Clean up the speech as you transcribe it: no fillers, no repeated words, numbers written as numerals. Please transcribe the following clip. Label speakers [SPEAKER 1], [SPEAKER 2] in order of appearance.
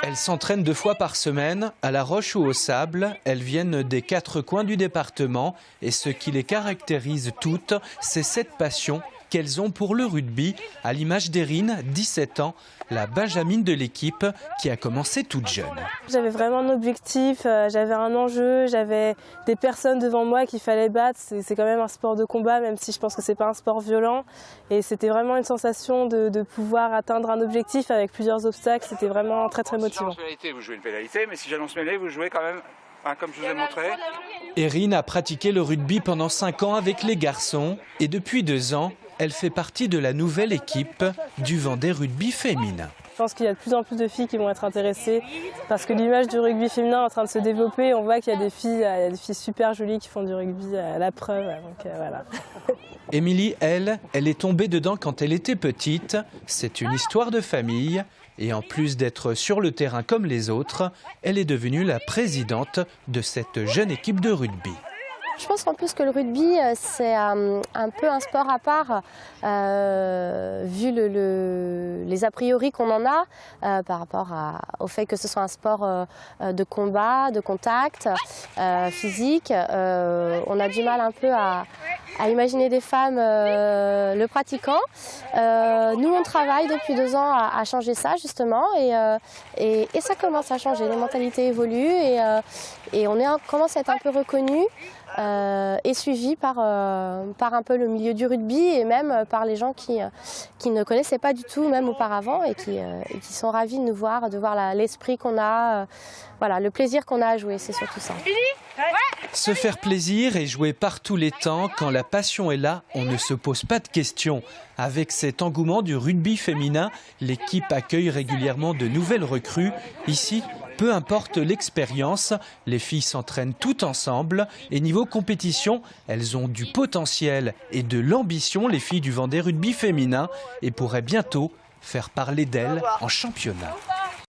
[SPEAKER 1] Elles s'entraînent 2 fois par semaine, à La Roche ou au Sable. Elles viennent des 4 coins du département. Et ce qui les caractérise toutes, c'est cette passion qu'elles ont pour le rugby, à l'image d'Erin, 17 ans, la benjamine de l'équipe qui a commencé toute jeune.
[SPEAKER 2] J'avais vraiment un objectif, j'avais un enjeu, j'avais des personnes devant moi qu'il fallait battre. C'est quand même un sport de combat, même si je pense que c'est pas un sport violent. Et c'était vraiment une sensation de pouvoir atteindre un objectif avec plusieurs obstacles. C'était vraiment très très motivant.
[SPEAKER 3] Si j'annonce pénalité, vous jouez une pénalité, mais si j'annonce mêlée, vous jouez quand même, comme je vous ai montré.
[SPEAKER 1] Erin a pratiqué le rugby pendant 5 ans avec les garçons et depuis 2 ans, elle fait partie de la nouvelle équipe du Vendée Rugby féminin.
[SPEAKER 2] Je pense qu'il y a de plus en plus de filles qui vont être intéressées parce que l'image du rugby féminin est en train de se développer. On voit qu'il y a des filles super jolies qui font du rugby à la preuve. Donc, voilà.
[SPEAKER 1] Émilie, elle est tombée dedans quand elle était petite. C'est une histoire de famille. Et en plus d'être sur le terrain comme les autres, elle est devenue la présidente de cette jeune équipe de rugby.
[SPEAKER 4] Je pense qu'en plus que le rugby, c'est un peu un sport à part, vu les a priori qu'on en a par rapport au fait que ce soit un sport de combat, de contact, physique. On a du mal un peu à imaginer des femmes le pratiquant. Nous, on travaille depuis 2 ans à changer ça, justement, et ça commence à changer. Les mentalités évoluent et on commence à être un peu reconnus. Et suivi par un peu le milieu du rugby et même par les gens qui ne connaissaient pas du tout, même auparavant, et qui sont ravis de nous voir, de voir l'esprit qu'on a, voilà, le plaisir qu'on a à jouer, c'est surtout ça.
[SPEAKER 1] Se faire plaisir et jouer par tous les temps, quand la passion est là, on ne se pose pas de questions. Avec cet engouement du rugby féminin, l'équipe accueille régulièrement de nouvelles recrues. Ici, peu importe l'expérience, les filles s'entraînent toutes ensemble et niveau compétition, elles ont du potentiel et de l'ambition, les filles du Vendée Rugby féminin, et pourraient bientôt faire parler d'elles en championnat.